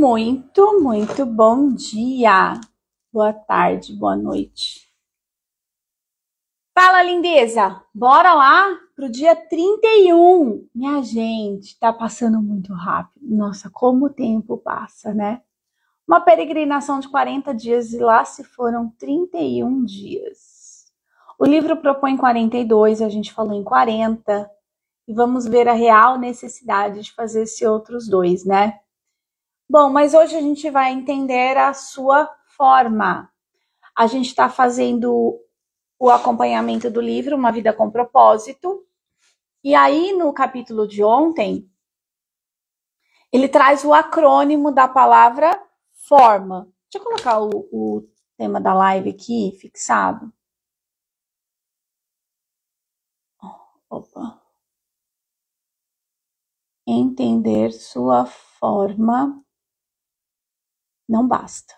Muito bom dia, boa tarde, boa noite. Fala, lindeza! Bora lá pro dia 31. Minha gente, tá passando muito rápido. Nossa, como o tempo passa, né? Uma peregrinação de 40 dias e lá se foram 31 dias. O livro propõe 42, a gente falou em 40. E vamos ver a real necessidade de fazer esses outros dois, né? Bom, mas hoje a gente vai entender a sua forma. A gente está fazendo o acompanhamento do livro Uma Vida com Propósito. E aí, no capítulo de ontem, ele traz o acrônimo da palavra forma. Deixa eu colocar o tema da live aqui, fixado. Opa. Entender sua forma não basta.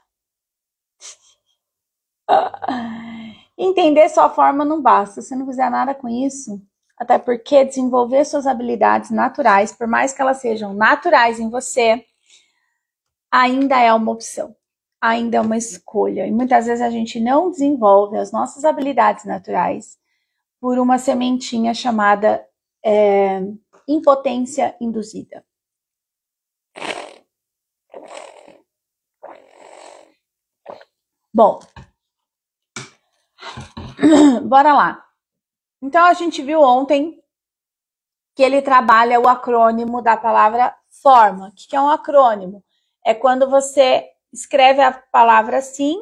Entender sua forma não basta. Se você não fizer nada com isso, até porque desenvolver suas habilidades naturais, por mais que elas sejam naturais em você, ainda é uma opção, ainda é uma escolha. E muitas vezes a gente não desenvolve as nossas habilidades naturais por uma sementinha chamada impotência induzida. Bom, bora lá. Então, a gente viu ontem que ele trabalha o acrônimo da palavra forma. O que é um acrônimo? É quando você escreve a palavra assim,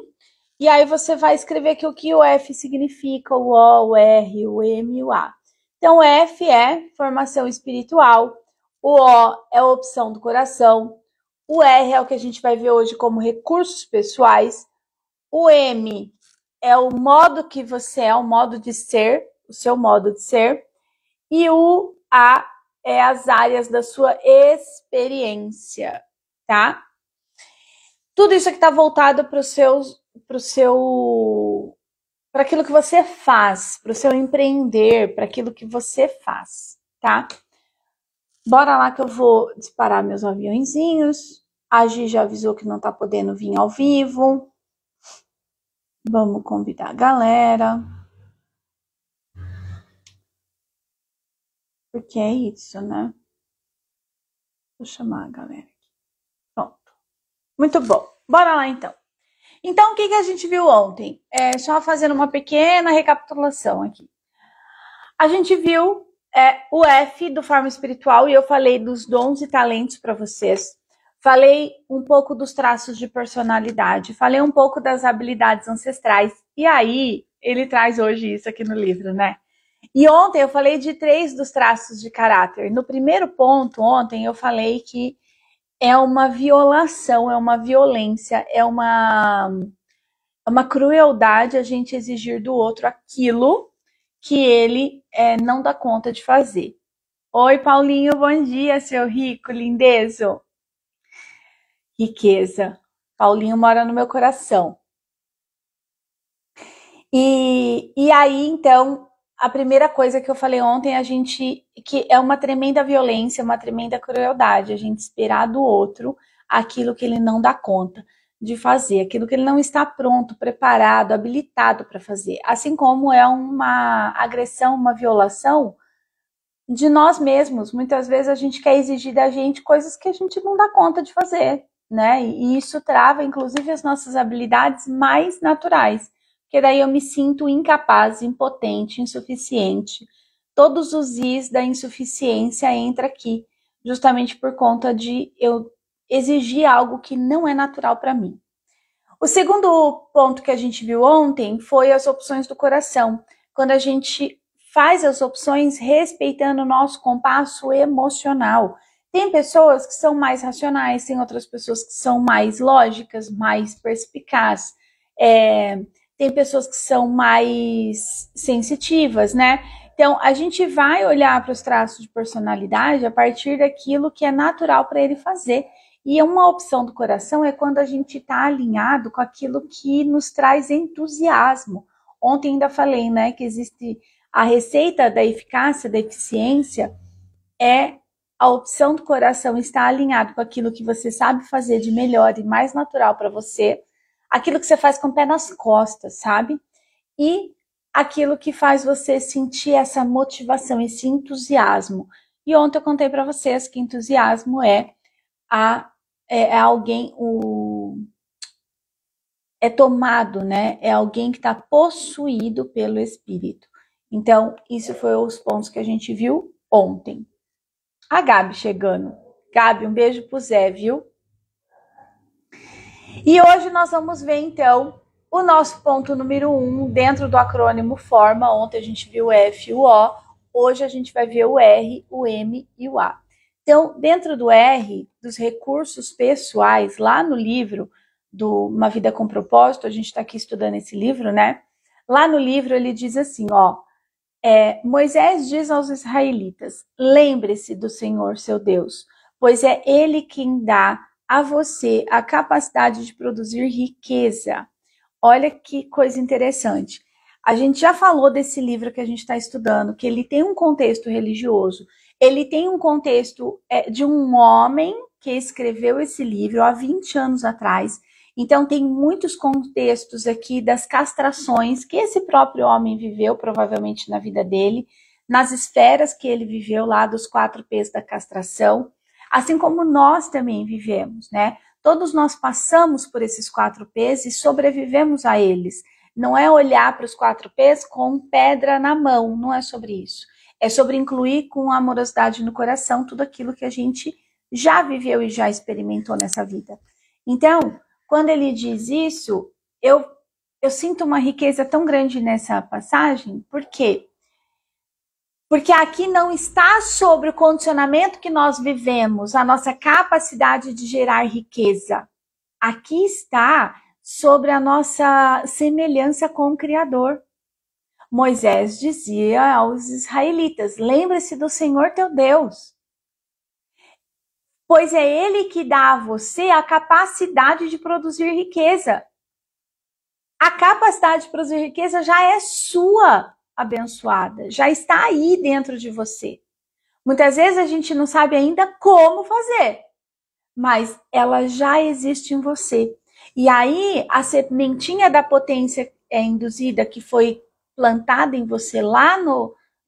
e aí você vai escrever aqui o que o F significa, o O, o R, o M e o A. Então, o F é formação espiritual, o O é opção do coração, o R é o que a gente vai ver hoje como recursos pessoais, o M é o modo que você é, o modo de ser, o seu modo de ser, e o A é as áreas da sua experiência, tá? Tudo isso aqui está voltado para aquilo que você faz, para o seu empreender, para aquilo que você faz, tá? Bora lá que eu vou disparar meus aviãozinhos. A Gi já avisou que não tá podendo vir ao vivo. Vamos convidar a galera. Porque é isso, né? Vou chamar a galera aqui. Pronto. Muito bom. Bora lá, então. Então, o que a gente viu ontem? Só fazendo uma pequena recapitulação aqui. A gente viu o F do Forma Espiritual e eu falei dos dons e talentos para vocês. Falei um pouco dos traços de personalidade. Falei um pouco das habilidades ancestrais. E aí, ele traz hoje isso aqui no livro, né? E ontem eu falei de 3 dos traços de caráter. No primeiro ponto, ontem, eu falei que é uma violação, é uma violência, é uma crueldade a gente exigir do outro aquilo que ele não dá conta de fazer. Oi, Paulinho, bom dia, seu rico, lindezo. Riqueza. Paulinho mora no meu coração. E aí, então, a primeira coisa que eu falei ontem, que é uma tremenda violência, uma tremenda crueldade, a gente esperar do outro aquilo que ele não dá conta de fazer, aquilo que ele não está pronto, preparado, habilitado para fazer. Assim como é uma agressão, uma violação de nós mesmos. Muitas vezes a gente quer exigir da gente coisas que a gente não dá conta de fazer, né? E isso trava, inclusive, as nossas habilidades mais naturais. Porque daí eu me sinto incapaz, impotente, insuficiente. Todos os is da insuficiência entra aqui, justamente por conta de eu exigir algo que não é natural para mim. O segundo ponto que a gente viu ontem foi as opções do coração. Quando a gente faz as opções respeitando o nosso compasso emocional. Tem pessoas que são mais racionais, tem outras pessoas que são mais lógicas, mais perspicazes. Tem pessoas que são mais sensitivas, né? Então, a gente vai olhar para os traços de personalidade a partir daquilo que é natural para ele fazer. E uma opção do coração é quando a gente está alinhado com aquilo que nos traz entusiasmo. Ontem ainda falei, né, que existe a receita da eficácia, da eficiência, é a opção do coração está alinhado com aquilo que você sabe fazer de melhor e mais natural para você, aquilo que você faz com o pé nas costas, sabe? E aquilo que faz você sentir essa motivação, esse entusiasmo. E ontem eu contei para vocês que entusiasmo é alguém, é tomado, né? É alguém que está possuído pelo Espírito. Então, isso foi os pontos que a gente viu ontem. A Gabi chegando. Gabi, um beijo pro Zé, viu? E hoje nós vamos ver, então, o nosso ponto número 1 dentro do acrônimo FORMA. Ontem a gente viu o F e o O. Hoje a gente vai ver o R, o M e o A. Então, dentro do R, dos recursos pessoais, lá no livro do Uma Vida com Propósito, a gente está aqui estudando esse livro, né? Lá no livro ele diz assim, ó, Moisés diz aos israelitas, lembre-se do Senhor, seu Deus, pois é Ele quem dá a você a capacidade de produzir riqueza. Olha que coisa interessante. A gente já falou desse livro que a gente está estudando, que ele tem um contexto religioso, ele tem um contexto de um homem que escreveu esse livro há 20 anos atrás. Então, tem muitos contextos aqui das castrações que esse próprio homem viveu, provavelmente na vida dele, nas esferas que ele viveu lá dos 4 P's da castração, assim como nós também vivemos, né? Todos nós passamos por esses 4 P's e sobrevivemos a eles. Não é olhar para os 4 P's com pedra na mão, não é sobre isso. É sobre incluir com amorosidade no coração tudo aquilo que a gente já viveu e já experimentou nessa vida. Então, quando ele diz isso, eu sinto uma riqueza tão grande nessa passagem. Por quê? Porque aqui não está sobre o condicionamento que nós vivemos, a nossa capacidade de gerar riqueza. Aqui está sobre a nossa semelhança com o Criador. Moisés dizia aos israelitas, lembre-se do Senhor teu Deus, pois é Ele que dá a você a capacidade de produzir riqueza. A capacidade de produzir riqueza já é sua, abençoada, já está aí dentro de você. Muitas vezes a gente não sabe ainda como fazer, mas ela já existe em você. E aí a sementinha da potência induzida que foi plantada em você lá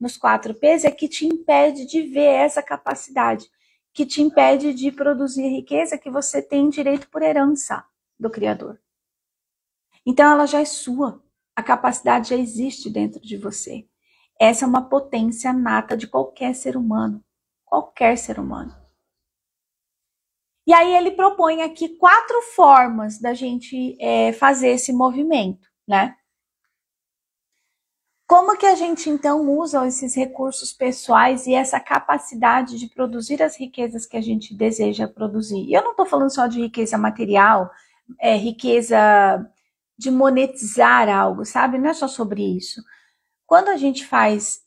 nos 4 P's é que te impede de ver essa capacidade, que te impede de produzir riqueza que você tem direito por herança do Criador. Então ela já é sua, a capacidade já existe dentro de você. Essa é uma potência nata de qualquer ser humano, qualquer ser humano. E aí ele propõe aqui 4 formas da gente fazer esse movimento, né? Como que a gente, então, usa esses recursos pessoais e essa capacidade de produzir as riquezas que a gente deseja produzir? E eu não estou falando só de riqueza material, riqueza de monetizar algo, sabe? Não é só sobre isso. Quando a gente faz...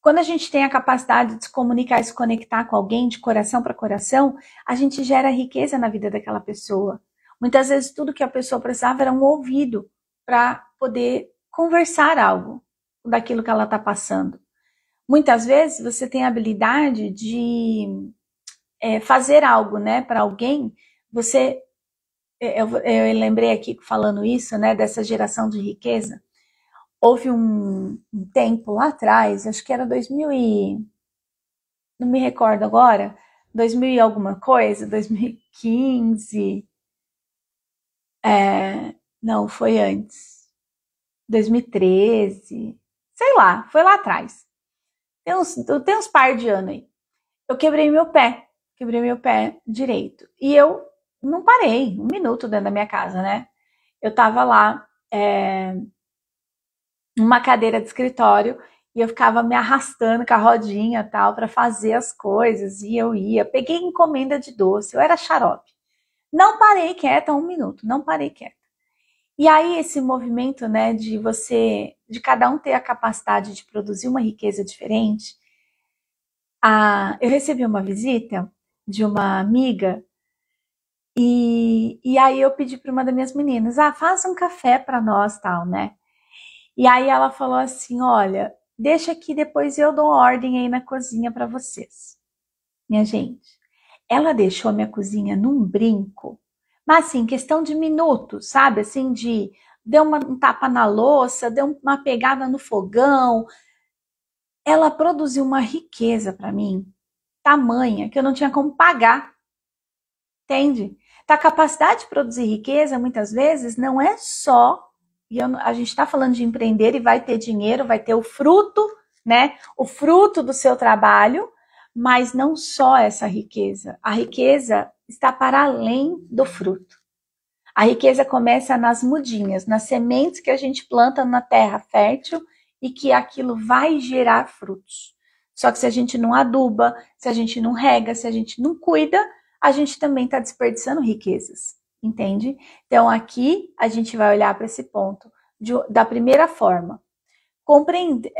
Quando a gente tem a capacidade de se comunicar e se conectar com alguém de coração para coração, a gente gera riqueza na vida daquela pessoa. Muitas vezes tudo que a pessoa precisava era um ouvido para poder conversar algo daquilo que ela está passando. Muitas vezes você tem a habilidade de fazer algo, né, para alguém. Eu lembrei aqui falando isso, né, dessa geração de riqueza. Houve um tempo lá atrás, acho que era 2000 e... não me recordo agora, 2000 e alguma coisa, 2015... não, foi antes. 2013, sei lá, foi lá atrás. Tem uns par de anos aí. Eu quebrei meu pé direito. E eu não parei 1 minuto dentro da minha casa, né? Eu tava lá, numa cadeira de escritório, e eu ficava me arrastando com a rodinha tal para fazer as coisas, e eu ia. Peguei encomenda de doce, eu era xarope. Não parei quieta 1 minuto, não parei quieta. E aí esse movimento, né, de cada um ter a capacidade de produzir uma riqueza diferente. Eu recebi uma visita de uma amiga e aí eu pedi para uma das minhas meninas, faz um café para nós, tal, né? E aí ela falou assim, olha, Deixa que depois eu dou ordem aí na cozinha para vocês. Minha gente, ela deixou a minha cozinha num brinco, mas assim, questão de minutos, sabe? Assim, deu um tapa na louça, deu uma pegada no fogão. Ela produziu uma riqueza para mim, tamanha, que eu não tinha como pagar, entende? Então, a capacidade de produzir riqueza, muitas vezes, não é só, a gente está falando de empreender e vai ter dinheiro, vai ter o fruto, né? O fruto do seu trabalho, mas não só essa riqueza. A riqueza está para além do fruto. A riqueza começa nas mudinhas, nas sementes que a gente planta na terra fértil e que aquilo vai gerar frutos. Só que se a gente não aduba, se a gente não rega, se a gente não cuida, a gente também está desperdiçando riquezas, entende? Então aqui a gente vai olhar para esse ponto da primeira forma, compreender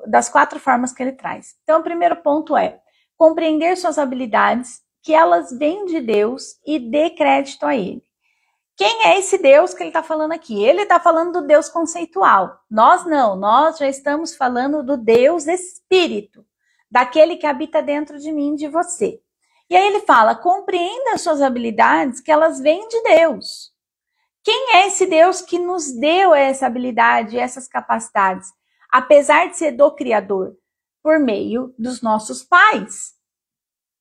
das 4 formas que ele traz. Então o primeiro ponto é compreender suas habilidades, que elas vêm de Deus e dê crédito a Ele. Quem é esse Deus que ele está falando aqui? Ele está falando do Deus conceitual. Nós não, nós já estamos falando do Deus Espírito, daquele que habita dentro de mim e de você. E aí ele fala, compreenda as suas habilidades, que elas vêm de Deus. Quem é esse Deus que nos deu essa habilidade, essas capacidades? Apesar de ser do Criador, por meio dos nossos pais.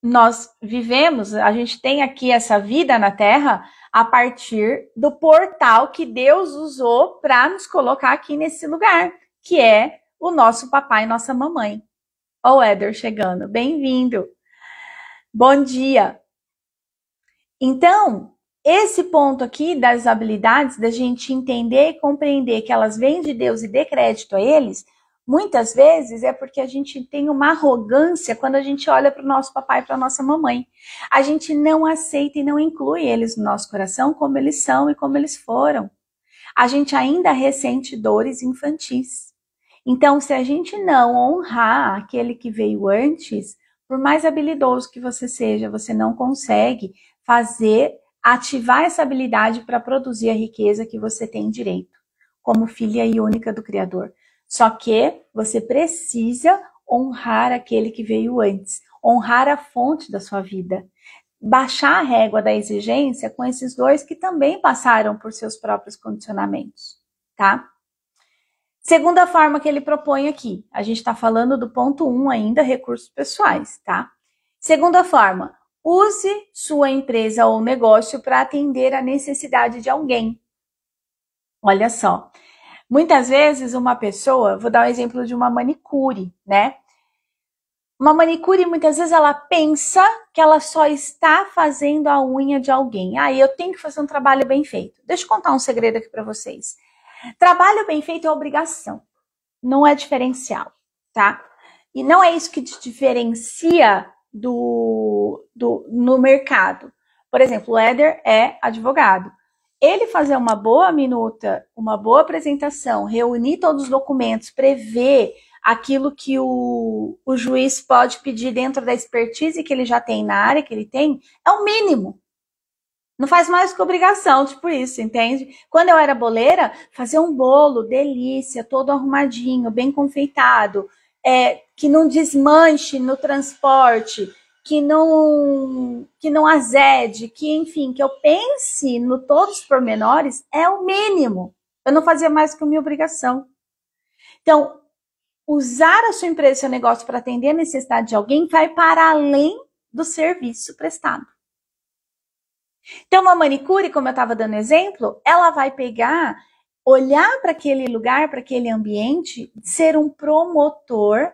Nós vivemos, a gente tem aqui essa vida na Terra a partir do portal que Deus usou para nos colocar aqui nesse lugar, que é o nosso papai e nossa mamãe. Ó, o Éder chegando, bem-vindo. Bom dia. Então, esse ponto aqui das habilidades, da gente entender e compreender que elas vêm de Deus e dê crédito a eles, muitas vezes é porque a gente tem uma arrogância quando a gente olha para o nosso papai e para a nossa mamãe. A gente não aceita e não inclui eles no nosso coração como eles são e como eles foram. A gente ainda ressente dores infantis. Então, se a gente não honrar aquele que veio antes, por mais habilidoso que você seja, você não consegue ativar essa habilidade para produzir a riqueza que você tem direito, como filha e única do Criador. Só que você precisa honrar aquele que veio antes, honrar a fonte da sua vida, baixar a régua da exigência com esses dois que também passaram por seus próprios condicionamentos, tá? Segunda forma que ele propõe aqui, a gente está falando do ponto 1 ainda, recursos pessoais, tá? Segunda forma, use sua empresa ou negócio para atender a necessidade de alguém. Olha só. Muitas vezes uma pessoa, vou dar um exemplo de uma manicure, né? Uma manicure, muitas vezes ela pensa que ela só está fazendo a unha de alguém. Eu tenho que fazer um trabalho bem feito. Deixa eu contar um segredo aqui para vocês. Trabalho bem feito é obrigação, não é diferencial, tá? E não é isso que te diferencia no mercado. Por exemplo, o Éder é advogado. Ele fazer uma boa minuta, uma boa apresentação, reunir todos os documentos, prever aquilo que o juiz pode pedir dentro da expertise que ele já tem na área que ele tem, é o mínimo. Não faz mais que obrigação, tipo isso, entende? Quando eu era boleira, fazer um bolo, delícia, todo arrumadinho, bem confeitado, que não desmanche no transporte, que não azede, que enfim, que eu pense no todos os pormenores, é o mínimo. Eu não fazia mais que a minha obrigação. Então, usar a sua empresa, seu negócio para atender a necessidade de alguém vai para além do serviço prestado. Então, uma manicure, como eu estava dando exemplo, ela vai pegar, olhar para aquele lugar, para aquele ambiente, ser um promotor,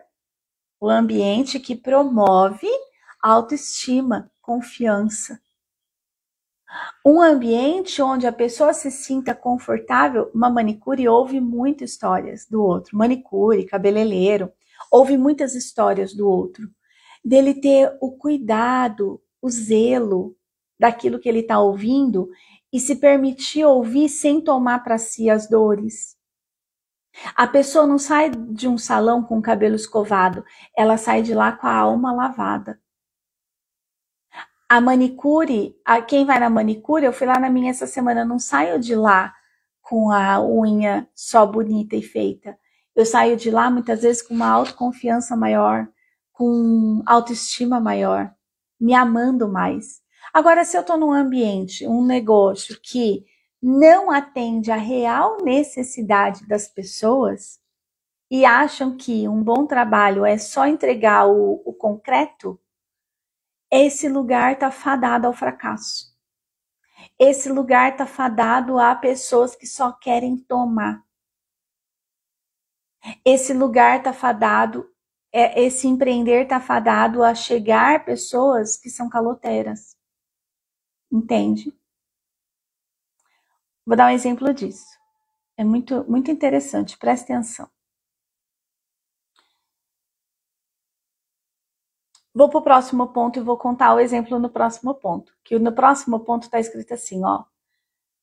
o ambiente que promove autoestima, confiança. Um ambiente onde a pessoa se sinta confortável. Uma manicure ouve muitas histórias do outro. Manicure, cabeleireiro, ouve muitas histórias do outro. Dele ter o cuidado, o zelo daquilo que ele está ouvindo e se permitir ouvir sem tomar para si as dores. A pessoa não sai de um salão com o cabelo escovado, ela sai de lá com a alma lavada. A manicure, quem vai na manicure, eu fui lá na minha essa semana, eu não saio de lá com a unha só bonita e feita. Eu saio de lá muitas vezes com uma autoconfiança maior, com autoestima maior, me amando mais. Agora, se eu estou num ambiente, um negócio que não atende à real necessidade das pessoas e acham que um bom trabalho é só entregar o concreto, esse lugar está fadado ao fracasso. Esse lugar está fadado a pessoas que só querem tomar. Esse lugar está fadado, esse empreender está fadado a chegar pessoas que são caloteiras. Entende? Vou dar um exemplo disso. É muito, muito interessante, presta atenção. Vou para o próximo ponto e vou contar o exemplo no próximo ponto. Que no próximo ponto está escrito assim, ó.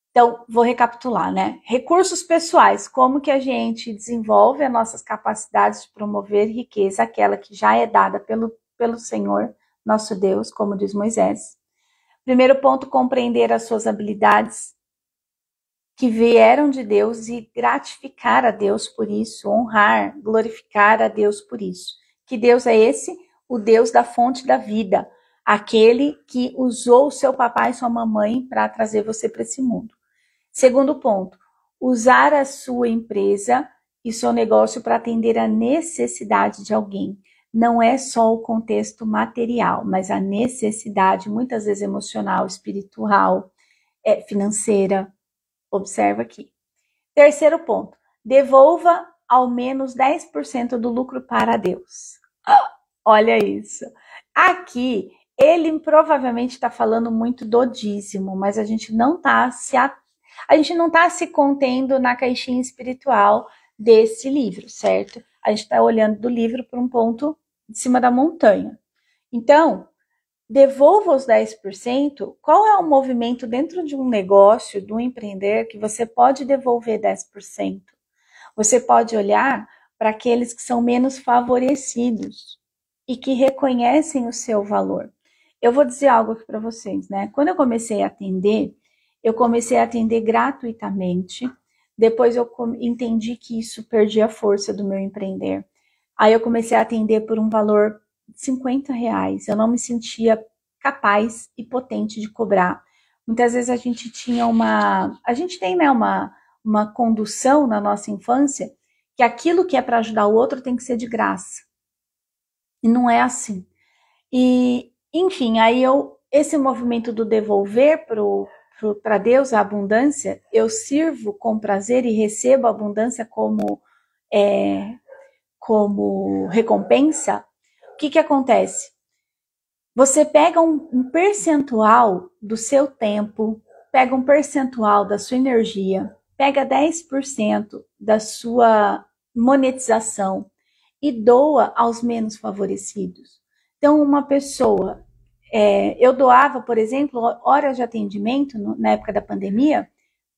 Então, vou recapitular, né? Recursos pessoais, como que a gente desenvolve as nossas capacidades de promover riqueza, aquela que já é dada pelo Senhor, nosso Deus, como diz Moisés. Primeiro ponto, compreender as suas habilidades que vieram de Deus e gratificar a Deus por isso, honrar, glorificar a Deus por isso. Que Deus é esse? O Deus da fonte da vida, aquele que usou o seu papai e sua mamãe para trazer você para esse mundo. Segundo ponto, usar a sua empresa e seu negócio para atender a necessidade de alguém. Não é só o contexto material, mas a necessidade, muitas vezes emocional, espiritual, financeira. Observa aqui. Terceiro ponto, devolva ao menos 10% do lucro para Deus. Olha isso. Aqui, ele provavelmente está falando muito do dízimo, mas a gente não está se contendo na caixinha espiritual desse livro, certo? A gente está olhando do livro para um ponto de cima da montanha. Então, devolva os 10%. Qual é o movimento dentro de um negócio, de um empreender, que você pode devolver 10%? Você pode olhar para aqueles que são menos favorecidos e que reconhecem o seu valor. Eu vou dizer algo aqui para vocês, né? Quando eu comecei a atender gratuitamente. Depois eu entendi que isso perdia a força do meu empreender. Aí eu comecei a atender por um valor de R$50. Eu não me sentia capaz e potente de cobrar. Muitas vezes a gente tem, né, uma condução na nossa infância que aquilo que é para ajudar o outro tem que ser de graça. E não é assim. E, enfim, aí esse movimento do devolver para Deus a abundância, eu sirvo com prazer e recebo a abundância como recompensa. O que acontece? Você pega um percentual do seu tempo, pega um percentual da sua energia, pega 10% da sua monetização e doa aos menos favorecidos. Então, uma pessoa, eu doava, por exemplo, horas de atendimento na época da pandemia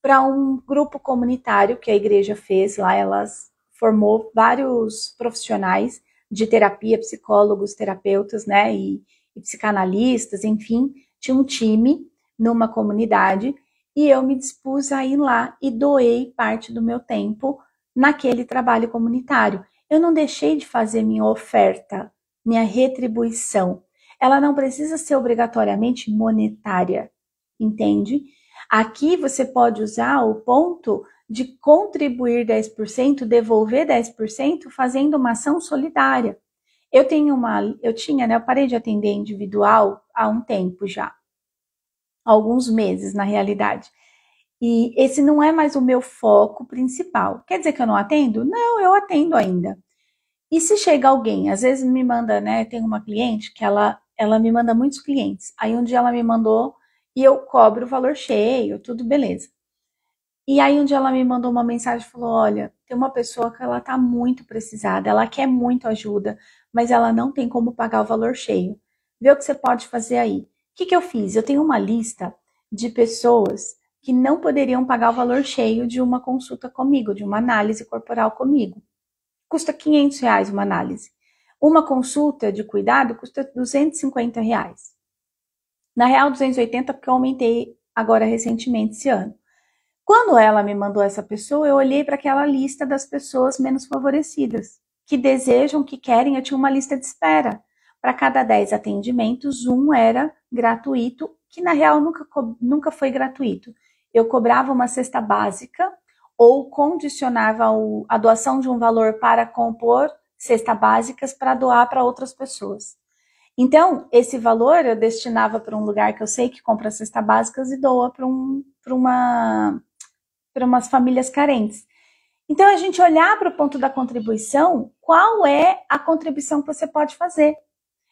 para um grupo comunitário que a igreja fez lá. Elas formou vários profissionais de terapia, psicólogos, terapeutas, né, e psicanalistas, enfim, tinha um time numa comunidade e eu me dispus a ir lá e doei parte do meu tempo naquele trabalho comunitário. Eu não deixei de fazer minha oferta, minha retribuição. Ela não precisa ser obrigatoriamente monetária, entende? Aqui você pode usar o ponto de contribuir 10%, devolver 10%, fazendo uma ação solidária. Eu parei de atender individual há um tempo já, alguns meses na realidade. E esse não é mais o meu foco principal. Quer dizer que eu não atendo? Não, eu atendo ainda. E se chega alguém, às vezes me manda, né? Tem uma cliente que ela me manda muitos clientes. Aí um dia ela me mandou e eu cobro o valor cheio, tudo beleza. E aí um dia ela me mandou uma mensagem e falou: olha, tem uma pessoa que ela tá muito precisada, ela quer muito ajuda, mas ela não tem como pagar o valor cheio. Vê o que você pode fazer aí. O que eu fiz? Eu tenho uma lista de pessoas que não poderiam pagar o valor cheio de uma consulta comigo, de uma análise corporal comigo. Custa R$500 uma análise. Uma consulta de cuidado custa R$250. Na real, 280, porque eu aumentei agora recentemente esse ano. Quando ela me mandou essa pessoa, eu olhei para aquela lista das pessoas menos favorecidas, que desejam, que querem. Eu tinha uma lista de espera. Para cada 10 atendimentos, um era gratuito, que na real nunca foi gratuito. Eu cobrava uma cesta básica ou condicionava a doação de um valor para compor cestas básicas para doar para outras pessoas. Então, esse valor eu destinava para um lugar que eu sei que compra cestas básicas e doa para umas famílias carentes. Então, a gente olhar para o ponto da contribuição, qual é a contribuição que você pode fazer?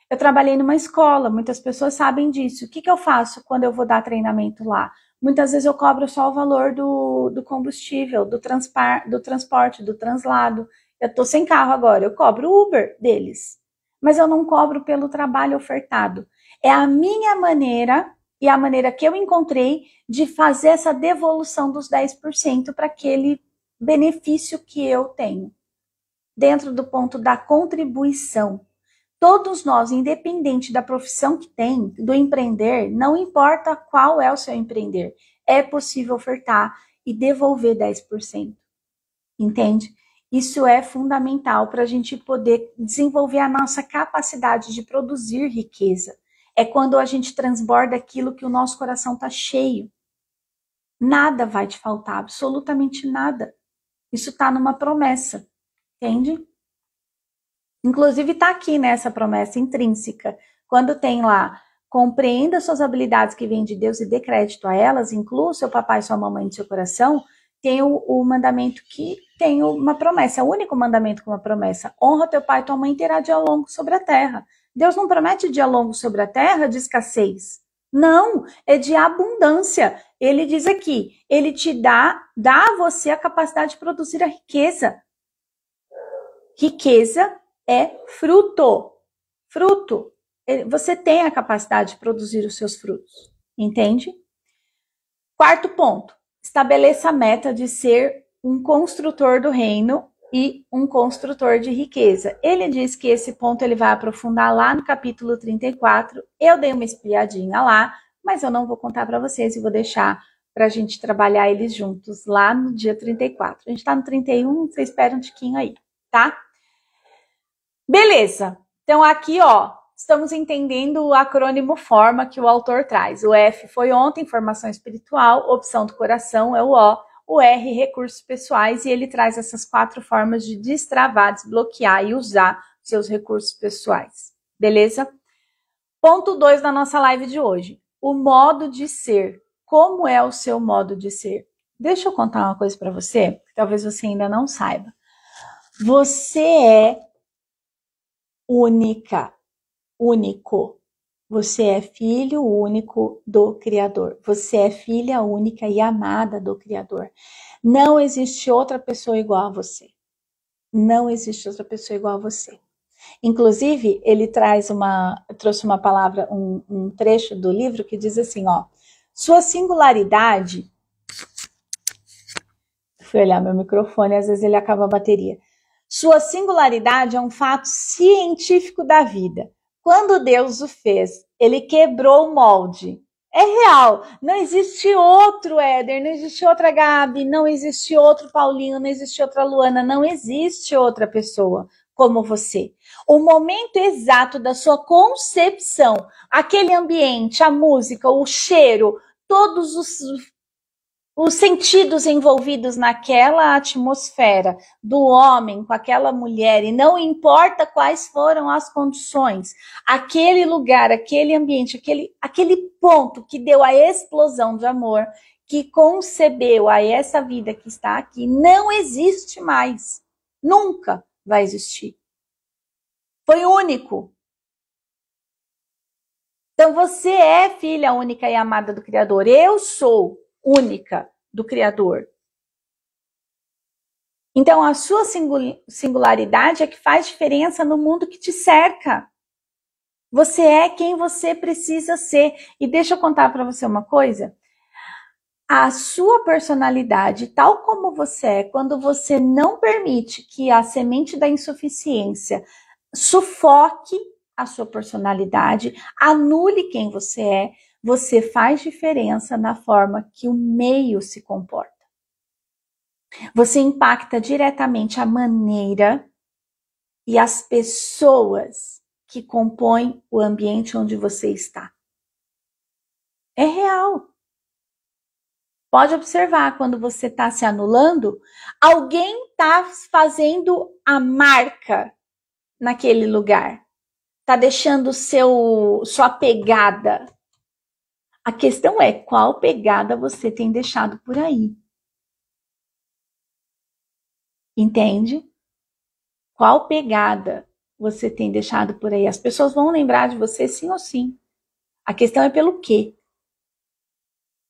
Eu trabalhei numa escola, muitas pessoas sabem disso. O que eu faço quando eu vou dar treinamento lá? Muitas vezes eu cobro só o valor do combustível, do transporte, do translado. Eu estou sem carro agora, eu cobro o Uber deles. Mas eu não cobro pelo trabalho ofertado. É a minha maneira e a maneira que eu encontrei de fazer essa devolução dos 10% para aquele benefício que eu tenho. Dentro do ponto da contribuição. Todos nós, independente da profissão que tem, do empreender, não importa qual é o seu empreender, é possível ofertar e devolver 10%. Entende? Isso é fundamental para a gente poder desenvolver a nossa capacidade de produzir riqueza. É quando a gente transborda aquilo que o nosso coração está cheio. Nada vai te faltar, absolutamente nada. Isso está numa promessa, entende? Inclusive está aqui nessa promessa intrínseca. Quando tem lá, compreenda suas habilidades que vêm de Deus e dê crédito a elas, inclua seu papai e sua mamãe no seu coração, tem o mandamento que tem uma promessa, é o único mandamento com uma promessa. Honra teu pai e tua mãe, terá dia longo sobre a terra. Deus não promete dia longo sobre a terra de escassez. Não, é de abundância. Ele diz aqui, ele te dá a você a capacidade de produzir a riqueza. Riqueza é fruto. Fruto. Você tem a capacidade de produzir os seus frutos. Entende? Quarto ponto. Estabeleça a meta de ser um construtor do reino e um construtor de riqueza. Ele diz que esse ponto ele vai aprofundar lá no capítulo 34. Eu dei uma espiadinha lá, mas eu não vou contar para vocês e vou deixar para a gente trabalhar eles juntos lá no dia 34. A gente está no 31, você espera um tiquinho aí, tá? Beleza. Então aqui, ó, estamos entendendo o acrônimo FORMA que o autor traz. O F foi ontem, formação espiritual, opção do coração é o R, recursos pessoais, e ele traz essas 4 formas de destravar, desbloquear e usar seus recursos pessoais. Beleza? Ponto 2 da nossa live de hoje. O modo de ser. Como é o seu modo de ser? Deixa eu contar uma coisa para você, que talvez você ainda não saiba. Você é única, único. Você é filho único do Criador. Você é filha única e amada do Criador. Não existe outra pessoa igual a você. Não existe outra pessoa igual a você. Inclusive, ele trouxe uma palavra, um trecho do livro que diz assim, ó. Sua singularidade... Fui olhar meu microfone, às vezes ele acaba a bateria. Sua singularidade é um fato científico da vida. Quando Deus o fez, ele quebrou o molde. É real. Não existe outro Éder, não existe outra Gabi, não existe outro Paulinho, não existe outra Luana, não existe outra pessoa como você. O momento exato da sua concepção, aquele ambiente, a música, o cheiro, todos os sentidos envolvidos naquela atmosfera do homem com aquela mulher, e não importa quais foram as condições, aquele lugar, aquele ambiente, aquele ponto que deu a explosão de amor, que concebeu a essa vida que está aqui, não existe mais. Nunca vai existir. Foi único. Então você é filha única e amada do Criador. Eu sou única do Criador. Então, a sua singularidade é que faz diferença no mundo que te cerca. Você é quem você precisa ser. E deixa eu contar para você uma coisa. A sua personalidade, tal como você é, quando você não permite que a semente da insuficiência sufoque a sua personalidade, anule quem você é, você faz diferença na forma que o meio se comporta. Você impacta diretamente a maneira e as pessoas que compõem o ambiente onde você está. É real. Pode observar, quando você está se anulando, alguém está fazendo a marca naquele lugar. Está deixando sua pegada. A questão é qual pegada você tem deixado por aí. Entende? Qual pegada você tem deixado por aí? As pessoas vão lembrar de você sim ou sim. A questão é pelo quê?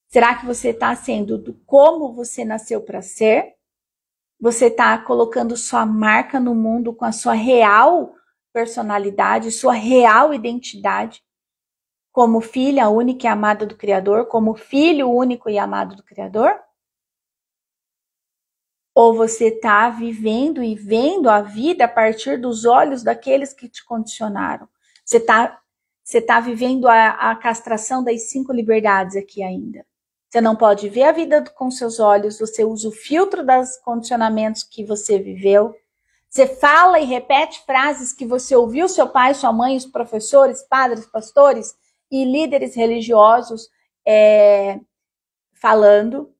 Será que você está sendo do como você nasceu para ser? Você está colocando sua marca no mundo com a sua real personalidade, sua real identidade, como filha única e amada do Criador, como filho único e amado do Criador? Ou você está vivendo e vendo a vida a partir dos olhos daqueles que te condicionaram? Você tá vivendo a castração das 5 liberdades aqui ainda. Você não pode ver a vida com seus olhos, você usa o filtro dos condicionamentos que você viveu. Você fala e repete frases que você ouviu seu pai, sua mãe, os professores, padres, pastores e líderes religiosos falando.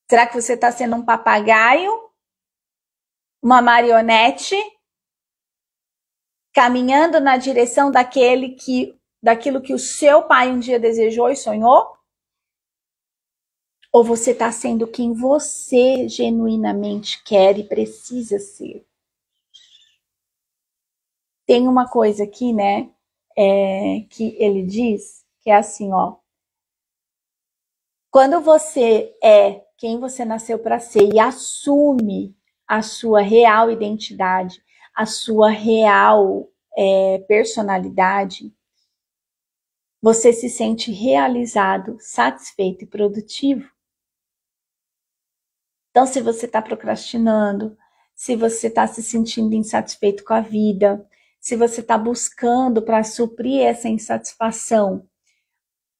Será que você está sendo um papagaio? Uma marionete? Caminhando na direção daquilo que o seu pai um dia desejou e sonhou? Ou você está sendo quem você genuinamente quer e precisa ser? Tem uma coisa aqui, né, que ele diz, que é assim, ó. Quando você é quem você nasceu para ser e assume a sua real identidade, a sua real personalidade, você se sente realizado, satisfeito e produtivo. Então, se você está procrastinando, se você está se sentindo insatisfeito com a vida, se você está buscando para suprir essa insatisfação,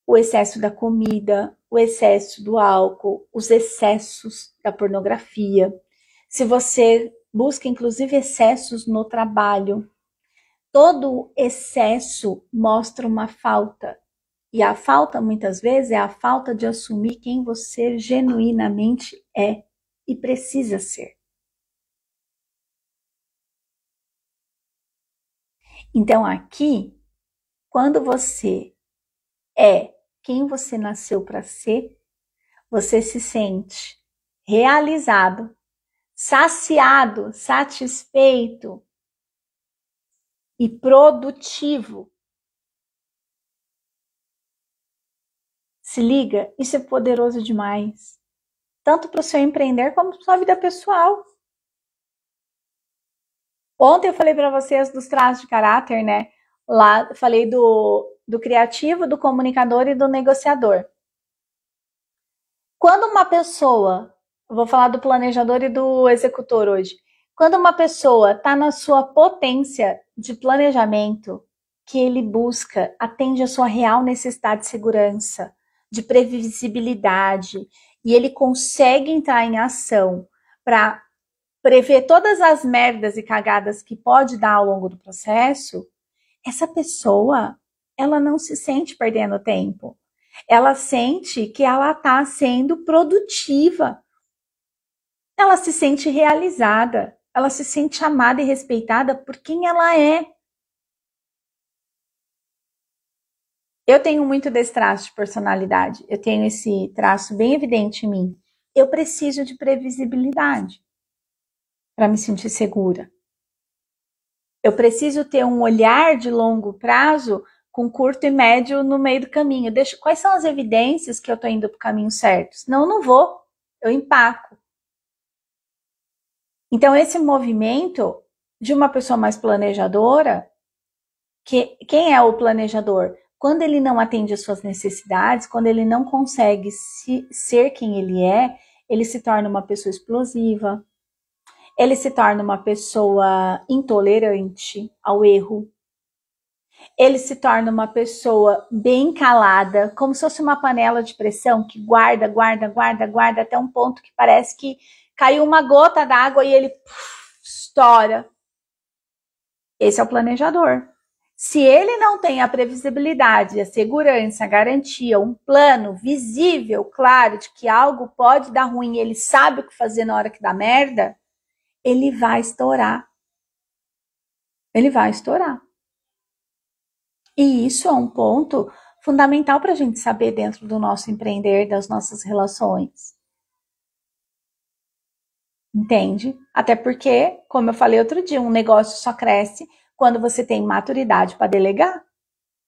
o excesso da comida, o excesso do álcool, os excessos da pornografia, se você busca inclusive excessos no trabalho, todo excesso mostra uma falta. E a falta, muitas vezes, é a falta de assumir quem você genuinamente é e precisa ser. Então, aqui, quando você é quem você nasceu para ser, você se sente realizado, saciado, satisfeito e produtivo. Se liga, isso é poderoso demais. Tanto para o seu empreender como para a sua vida pessoal. Ontem eu falei para vocês dos traços de caráter, né? Lá falei do criativo, do comunicador e do negociador. Quando uma pessoa, eu vou falar do planejador e do executor hoje. Quando uma pessoa está na sua potência de planejamento, que ele busca, atende a sua real necessidade de segurança, de previsibilidade, e ele consegue entrar em ação para prever todas as merdas e cagadas que pode dar ao longo do processo, essa pessoa, ela não se sente perdendo tempo. Ela sente que ela está sendo produtiva. Ela se sente realizada. Ela se sente amada e respeitada por quem ela é. Eu tenho muito desse traço de personalidade. Eu tenho esse traço bem evidente em mim. Eu preciso de previsibilidade para me sentir segura. Eu preciso ter um olhar de longo prazo com curto e médio no meio do caminho. Quais são as evidências que eu estou indo para o caminho certo? Senão eu não vou, eu empaco. Então, esse movimento de uma pessoa mais planejadora, quem é o planejador? Quando ele não atende às suas necessidades, quando ele não consegue ser quem ele se torna uma pessoa explosiva, ele se torna uma pessoa intolerante ao erro, ele se torna uma pessoa bem calada, como se fosse uma panela de pressão que guarda, guarda, guarda, guarda até um ponto que parece que caiu uma gota d'água e ele estoura. Esse é o planejador. Se ele não tem a previsibilidade, a segurança, a garantia, um plano visível, claro, de que algo pode dar ruim e ele sabe o que fazer na hora que dá merda, ele vai estourar. Ele vai estourar. E isso é um ponto fundamental para a gente saber dentro do nosso empreender, das nossas relações. Entende? Até porque, como eu falei outro dia, um negócio só cresce quando você tem maturidade para delegar.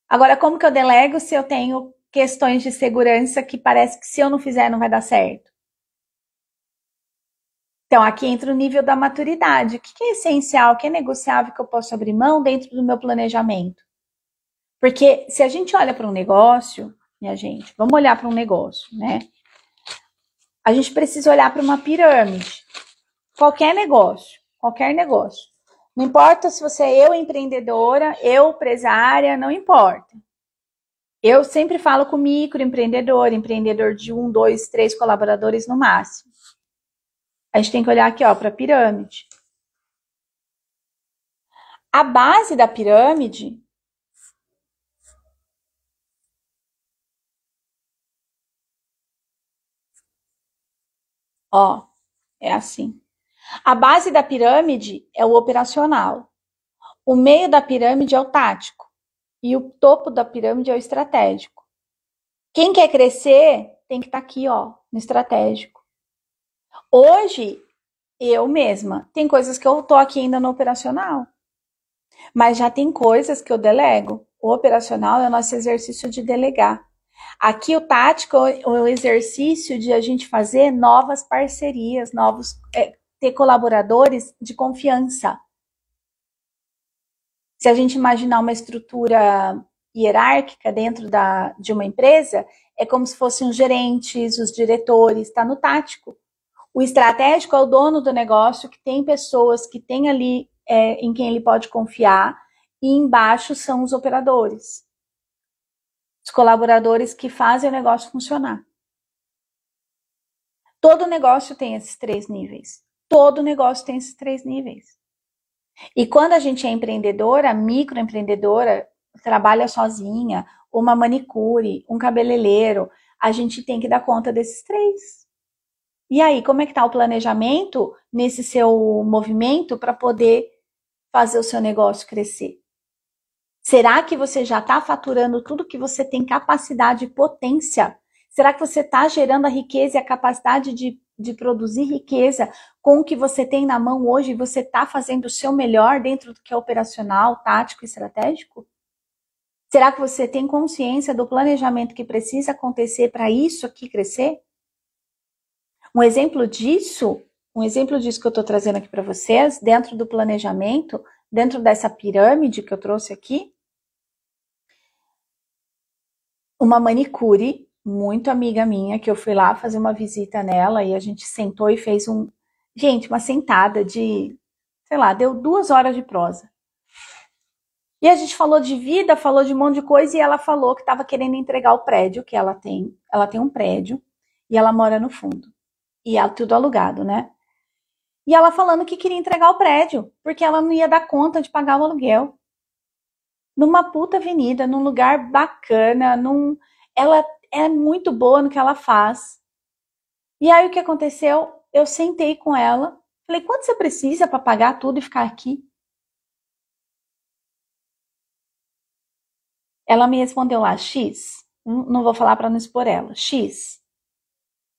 Agora, como que eu delego se eu tenho questões de segurança que parece que se eu não fizer não vai dar certo? Então, aqui entra o nível da maturidade. O que é essencial, o que é negociável que eu posso abrir mão dentro do meu planejamento? Porque se a gente olha para um negócio, minha gente, vamos olhar para um negócio, né? A gente precisa olhar para uma pirâmide. Qualquer negócio, qualquer negócio. Não importa se você é eu empreendedora, eu empresária, não importa. Eu sempre falo com microempreendedor, empreendedor de 1, 2, 3 colaboradores no máximo. A gente tem que olhar aqui, ó, para a pirâmide. A base da pirâmide ó, é assim. A base da pirâmide é o operacional. O meio da pirâmide é o tático. E o topo da pirâmide é o estratégico. Quem quer crescer tem que estar aqui, ó, no estratégico. Hoje, eu mesma, tem coisas que eu tô aqui ainda no operacional. Mas já tem coisas que eu delego. O operacional é o nosso exercício de delegar. Aqui o tático é o exercício de a gente fazer novas parcerias, ter colaboradores de confiança. Se a gente imaginar uma estrutura hierárquica dentro de uma empresa, é como se fossem os gerentes, os diretores, está no tático. O estratégico é o dono do negócio, que tem pessoas que tem ali em quem ele pode confiar, e embaixo são os operadores. Os colaboradores que fazem o negócio funcionar. Todo negócio tem esses 3 níveis. Todo negócio tem esses 3 níveis. E quando a gente é empreendedora, microempreendedora, trabalha sozinha, uma manicure, um cabeleireiro, a gente tem que dar conta desses 3. E aí, como é que tá o planejamento nesse seu movimento para poder fazer o seu negócio crescer? Será que você já está faturando tudo que você tem capacidade e potência? Será que você está gerando a riqueza e a capacidade de produzir riqueza com o que você tem na mão hoje e você está fazendo o seu melhor dentro do que é operacional, tático e estratégico? Será que você tem consciência do planejamento que precisa acontecer para isso aqui crescer? Um exemplo disso que eu estou trazendo aqui para vocês, dentro do planejamento, dentro dessa pirâmide que eu trouxe aqui, uma manicure muito amiga minha, que eu fui lá fazer uma visita nela e a gente sentou e fez uma sentada de, sei lá, deu 2 horas de prosa. E a gente falou de vida, falou de um monte de coisa e ela falou que estava querendo entregar o prédio que ela tem. Ela tem um prédio e ela mora no fundo. E é tudo alugado, né? E ela falando que queria entregar o prédio, porque ela não ia dar conta de pagar o aluguel. Numa puta avenida, num lugar bacana, ela é muito boa no que ela faz. E aí o que aconteceu? Eu sentei com ela, falei, quanto você precisa para pagar tudo e ficar aqui? Ela me respondeu lá, X. Não vou falar para não expor ela. X.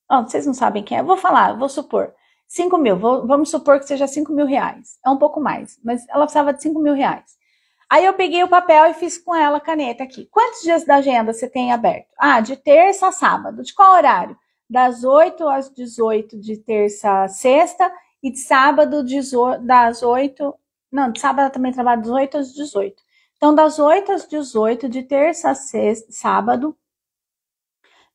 Oh, vocês não sabem quem é. Eu vou falar, vou supor. 5 mil. Vamos supor que seja 5 mil reais. É um pouco mais, mas ela precisava de 5 mil reais. Aí eu peguei o papel e fiz com ela a caneta aqui. Quantos dias da agenda você tem aberto? Ah, de terça a sábado. De qual horário? Das 8 às 18 de terça a sexta e de sábado das 8... Não, de sábado eu também trabalho das 8 às 18. Então, das 8 às 18, de terça a sexta, sábado,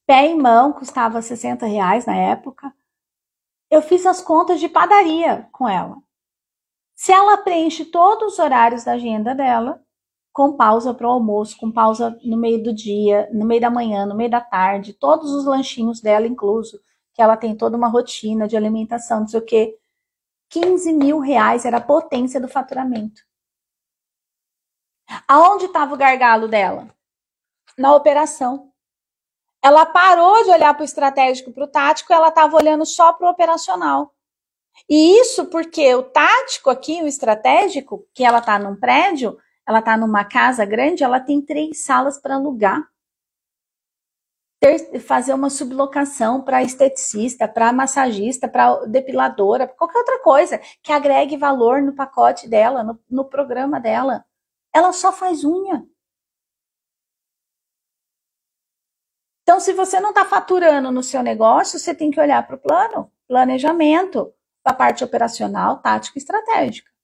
pé e mão, custava R$60 na época. Eu fiz as contas de padaria com ela. Se ela preenche todos os horários da agenda dela, com pausa para o almoço, com pausa no meio do dia, no meio da manhã, no meio da tarde, todos os lanchinhos dela incluso, que ela tem toda uma rotina de alimentação, não sei o quê. 15 mil reais era a potência do faturamento. Aonde estava o gargalo dela? Na operação. Ela parou de olhar para o estratégico, para o tático, ela estava olhando só para o operacional. E isso porque o tático aqui, o estratégico, que ela está num prédio, ela está numa casa grande, ela tem 3 salas para alugar. Fazer uma sublocação para esteticista, para massagista, para depiladora, qualquer outra coisa que agregue valor no pacote dela, no programa dela. Ela só faz unha. Então, se você não está faturando no seu negócio, você tem que olhar para o plano, planejamento, para a parte operacional, tática e estratégica.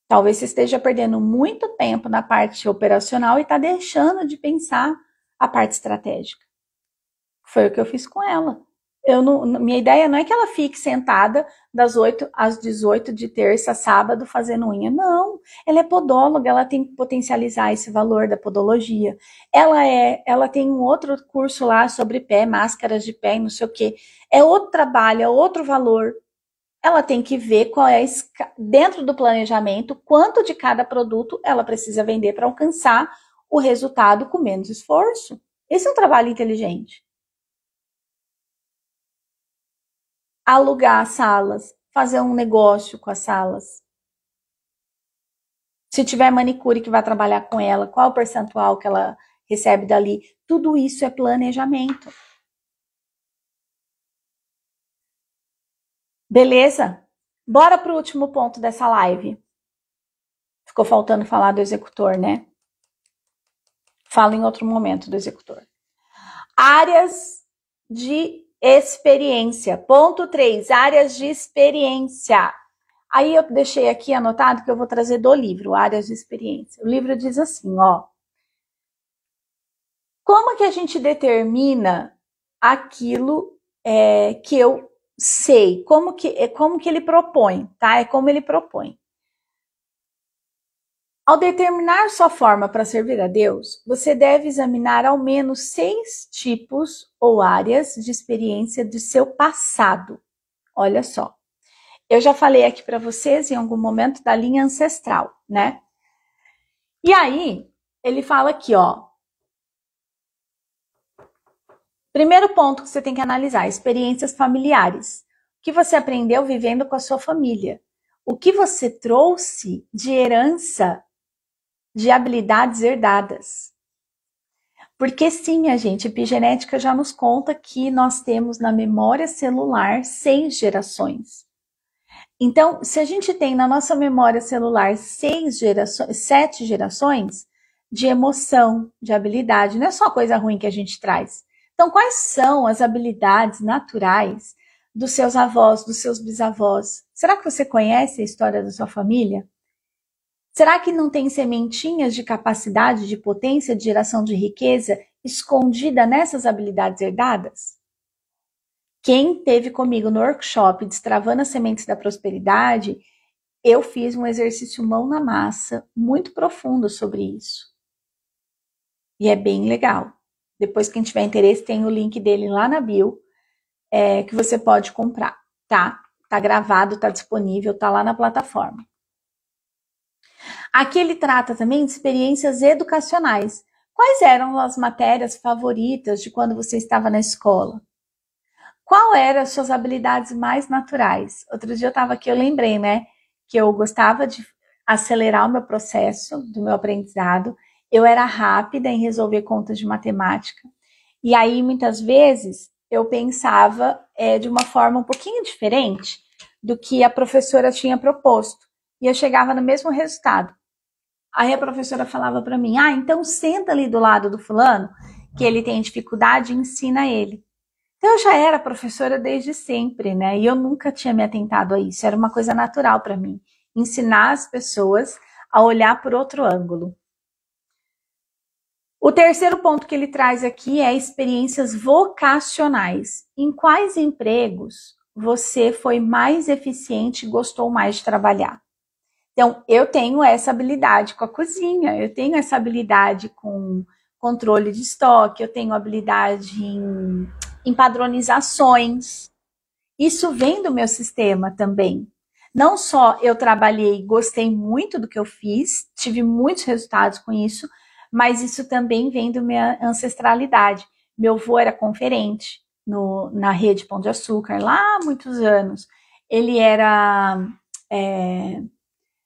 Talvez você esteja perdendo muito tempo na parte operacional e está deixando de pensar a parte estratégica. Foi o que eu fiz com ela. Minha ideia não é que ela fique sentada das 8 às 18 de terça a sábado fazendo unha. Não, ela é podóloga, ela tem que potencializar esse valor da podologia. Ela tem um outro curso lá sobre pé, máscaras de pé e não sei o quê. É outro trabalho, é outro valor. Ela tem que ver qual é, dentro do planejamento, quanto de cada produto ela precisa vender para alcançar o resultado com menos esforço. Esse é um trabalho inteligente. Alugar salas, fazer um negócio com as salas. Se tiver manicure que vai trabalhar com ela, qual o percentual que ela recebe dali? Tudo isso é planejamento. Beleza? Bora para o último ponto dessa live. Ficou faltando falar do executor, né? Falo em outro momento do executor. Áreas de experiência. Ponto 3, áreas de experiência. Aí eu deixei aqui anotado que eu vou trazer do livro, Áreas de Experiência. O livro diz assim, ó. Como que a gente determina aquilo que eu sei? Como que ele propõe, tá? É como ele propõe. Ao determinar sua forma para servir a Deus, você deve examinar ao menos 6 tipos ou áreas de experiência de seu passado. Olha só. Eu já falei aqui para vocês em algum momento da linha ancestral, né? E aí, ele fala aqui, ó. Primeiro ponto que você tem que analisar, experiências familiares. O que você aprendeu vivendo com a sua família? O que você trouxe de herança de habilidades herdadas? Porque sim, minha gente, epigenética já nos conta que nós temos na memória celular 6 gerações. Então, se a gente tem na nossa memória celular 7 gerações de emoção, de habilidade, não é só coisa ruim que a gente traz. Então, quais são as habilidades naturais dos seus avós, dos seus bisavós? Será que você conhece a história da sua família? Será que não tem sementinhas de capacidade, de potência, de geração de riqueza escondida nessas habilidades herdadas? Quem teve comigo no workshop Destravando as Sementes da Prosperidade, eu fiz um exercício mão na massa muito profundo sobre isso. E é bem legal. Depois, quem tiver interesse, tem o link dele lá na bio, que você pode comprar, tá? Tá gravado, tá disponível, tá lá na plataforma. Aqui ele trata também de experiências educacionais. Quais eram as matérias favoritas de quando você estava na escola? Qual eram as suas habilidades mais naturais? Outro dia eu estava aqui, eu lembrei, né? Que eu gostava de acelerar o meu processo do meu aprendizado. Eu era rápida em resolver contas de matemática. E aí, muitas vezes, eu pensava de uma forma um pouquinho diferente do que a professora tinha proposto. E eu chegava no mesmo resultado. Aí a professora falava para mim, então senta ali do lado do fulano, que ele tem dificuldade, e ensina ele. Então eu já era professora desde sempre, né? E eu nunca tinha me atentado a isso. Era uma coisa natural para mim. Ensinar as pessoas a olhar por outro ângulo. O terceiro ponto que ele traz aqui é experiências vocacionais. Em quais empregos você foi mais eficiente e gostou mais de trabalhar? Então, eu tenho essa habilidade com a cozinha, eu tenho essa habilidade com controle de estoque, eu tenho habilidade em padronizações. Isso vem do meu sistema também. Não só eu trabalhei, gostei muito do que eu fiz, tive muitos resultados com isso, mas isso também vem da minha ancestralidade. Meu avô era conferente na rede Pão de Açúcar, lá há muitos anos. Ele era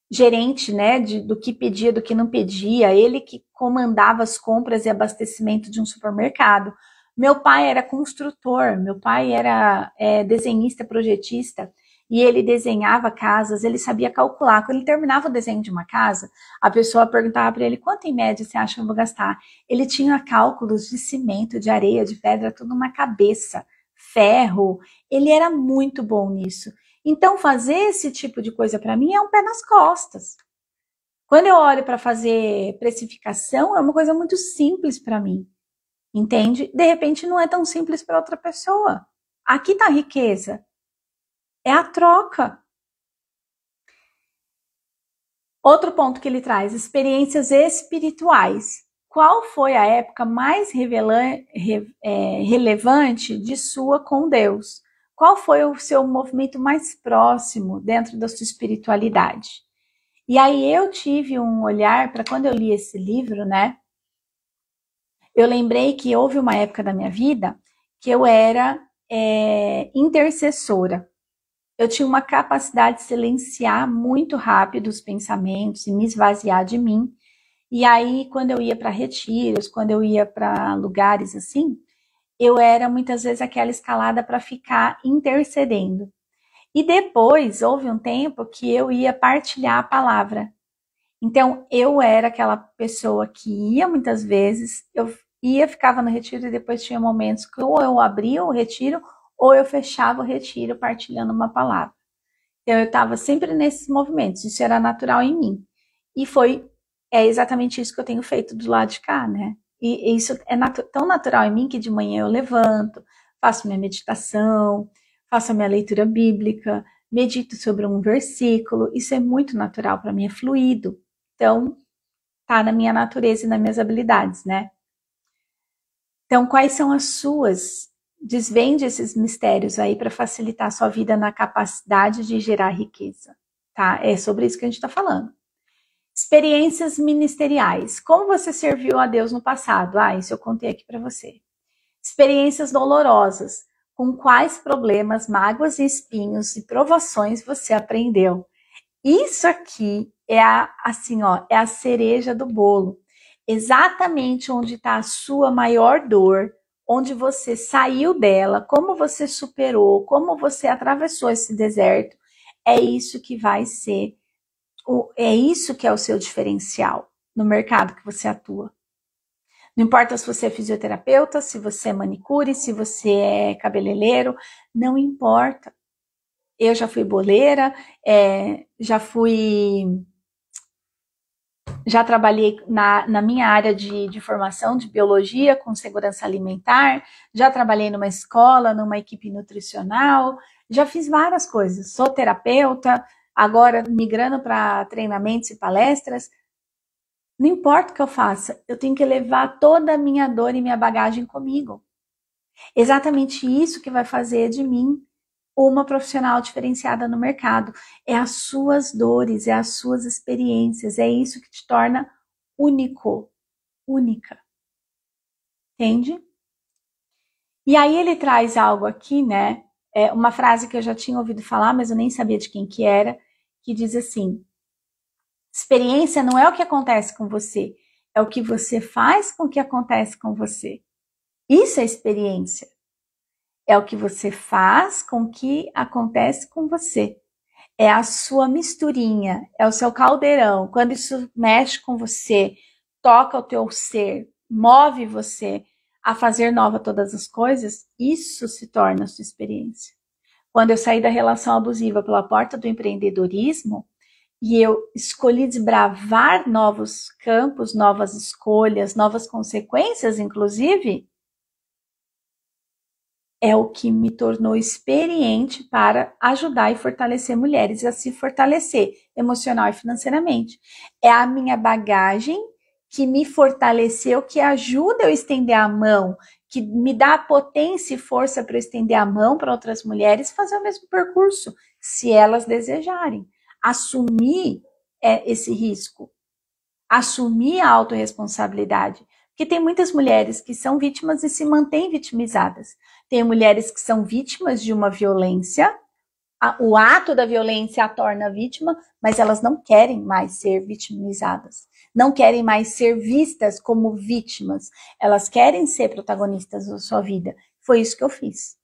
gerente, né, do que pedia, do que não pedia, ele que comandava as compras e abastecimento de um supermercado. Meu pai era construtor, meu pai era desenhista, projetista, e ele desenhava casas, ele sabia calcular. Quando ele terminava o desenho de uma casa, a pessoa perguntava para ele, quanto em média você acha que eu vou gastar? Ele tinha cálculos de cimento, de areia, de pedra, tudo na cabeça, ferro, ele era muito bom nisso. Então, fazer esse tipo de coisa para mim é um pé nas costas. Quando eu olho para fazer precificação, é uma coisa muito simples para mim, entende? De repente, não é tão simples para outra pessoa. Aqui está a riqueza. É a troca. Outro ponto que ele traz, experiências espirituais. Qual foi a época mais relevante de sua com Deus? Qual foi o seu movimento mais próximo dentro da sua espiritualidade? E aí eu tive um olhar para quando eu li esse livro, né? Eu lembrei que houve uma época da minha vida que eu era intercessora. Eu tinha uma capacidade de silenciar muito rápido os pensamentos e me esvaziar de mim. E aí, quando eu ia para retiros, quando eu ia para lugares assim, eu era muitas vezes aquela escalada para ficar intercedendo. E depois, houve um tempo que eu ia partilhar a palavra. Então, eu era aquela pessoa que ia muitas vezes, eu ia, ficava no retiro e depois tinha momentos que ou eu abria o retiro ou eu fechava o retiro partilhando uma palavra. Então, eu estava sempre nesses movimentos, isso era natural em mim. E é exatamente isso que eu tenho feito do lado de cá, né? E isso é tão natural em mim que de manhã eu levanto, faço minha meditação, faço a minha leitura bíblica, medito sobre um versículo, isso é muito natural para mim, é fluido. Então, tá na minha natureza e nas minhas habilidades, né? Então, quais são as suas? Desvende esses mistérios aí para facilitar a sua vida na capacidade de gerar riqueza, tá? É sobre isso que a gente está falando. Experiências ministeriais. Como você serviu a Deus no passado? Isso eu contei aqui para você. Experiências dolorosas. Com quais problemas, mágoas e espinhos e provações você aprendeu? Isso aqui é é a cereja do bolo. Exatamente onde está a sua maior dor, onde você saiu dela, como você superou, como você atravessou esse deserto, é isso que vai ser, é isso que é o seu diferencial no mercado que você atua. Não importa se você é fisioterapeuta, se você é manicure, se você é cabeleireiro, não importa. Eu já fui boleira, já trabalhei na minha área de formação de biologia com segurança alimentar, já trabalhei numa escola, numa equipe nutricional, já fiz várias coisas. Sou terapeuta, agora migrando para treinamentos e palestras. Não importa o que eu faça, eu tenho que levar toda a minha dor e minha bagagem comigo. Exatamente isso que vai fazer de mim uma profissional diferenciada no mercado. É as suas dores, é as suas experiências, é isso que te torna único, única. Entende? E aí ele traz algo aqui, né? Uma frase que eu já tinha ouvido falar, mas eu nem sabia de quem que era, que diz assim: experiência não é o que acontece com você, é o que você faz com o que acontece com você. Isso é experiência. É o que você faz com o que acontece com você. É a sua misturinha, é o seu caldeirão. Quando isso mexe com você, toca o teu ser, move você a fazer nova todas as coisas, isso se torna a sua experiência. Quando eu saí da relação abusiva pela porta do empreendedorismo, e eu escolhi desbravar novos campos, novas escolhas, novas consequências, inclusive, é o que me tornou experiente para ajudar e fortalecer mulheres a se fortalecer emocional e financeiramente. É a minha bagagem que me fortaleceu, que ajuda eu a estender a mão, que me dá potência e força para eu estender a mão para outras mulheres fazer o mesmo percurso, se elas desejarem. Assumir esse risco, assumir a autorresponsabilidade. Porque tem muitas mulheres que são vítimas e se mantêm vitimizadas. Tem mulheres que são vítimas de uma violência, o ato da violência a torna vítima, mas elas não querem mais ser vitimizadas. Não querem mais ser vistas como vítimas. Elas querem ser protagonistas da sua vida. Foi isso que eu fiz.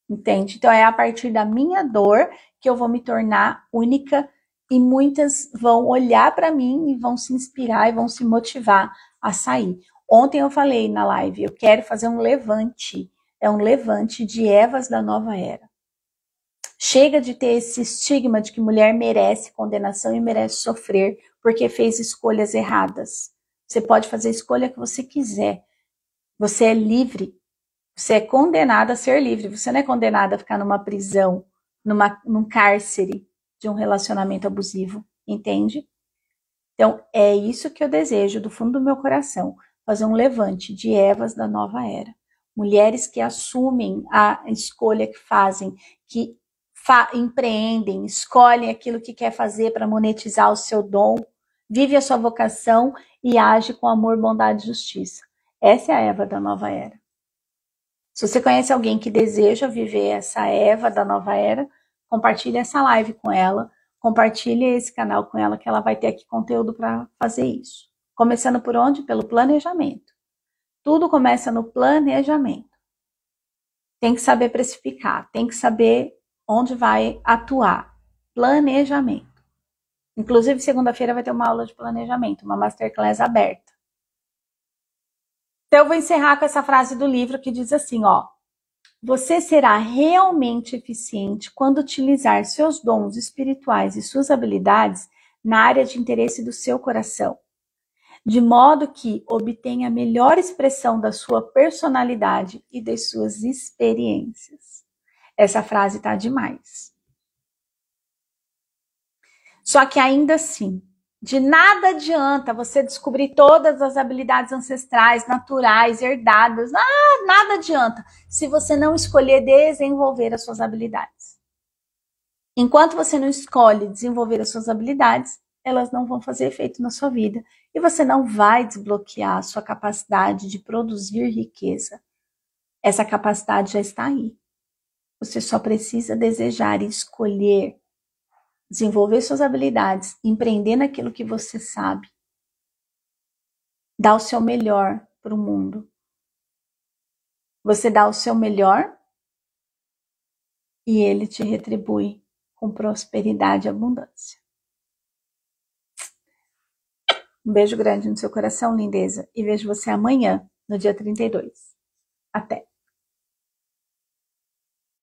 Entende? Então é a partir da minha dor que eu vou me tornar única e muitas vão olhar para mim e vão se inspirar e vão se motivar a sair. Ontem eu falei na live, eu quero fazer um levante. É um levante de Evas da nova era. Chega de ter esse estigma de que mulher merece condenação e merece sofrer porque fez escolhas erradas. Você pode fazer a escolha que você quiser. Você é livre. Você é condenada a ser livre. Você não é condenada a ficar numa prisão, num cárcere de um relacionamento abusivo. Entende? Então, é isso que eu desejo do fundo do meu coração. Fazer um levante de Evas da nova era. Mulheres que assumem a escolha que fazem, que empreendem, escolhem aquilo que quer fazer para monetizar o seu dom, vive a sua vocação e age com amor, bondade e justiça. Essa é a Eva da nova era. Se você conhece alguém que deseja viver essa Eva da nova era, compartilhe essa live com ela, compartilhe esse canal com ela, que ela vai ter aqui conteúdo para fazer isso. Começando por onde? Pelo planejamento. Tudo começa no planejamento. Tem que saber precificar, tem que saber onde vai atuar. Planejamento. Inclusive, segunda-feira vai ter uma aula de planejamento, uma masterclass aberta. Então, eu vou encerrar com essa frase do livro que diz assim, ó. Você será realmente eficiente quando utilizar seus dons espirituais e suas habilidades na área de interesse do seu coração, de modo que obtenha a melhor expressão da sua personalidade e das suas experiências. Essa frase tá demais. Só que ainda assim, de nada adianta você descobrir todas as habilidades ancestrais, naturais, herdadas. Nada adianta se você não escolher desenvolver as suas habilidades. Enquanto você não escolhe desenvolver as suas habilidades, elas não vão fazer efeito na sua vida. E você não vai desbloquear a sua capacidade de produzir riqueza. Essa capacidade já está aí. Você só precisa desejar e escolher desenvolver suas habilidades, empreender naquilo que você sabe. Dá o seu melhor para o mundo. Você dá o seu melhor e ele te retribui com prosperidade e abundância. Um beijo grande no seu coração, lindeza, e vejo você amanhã, no dia 32.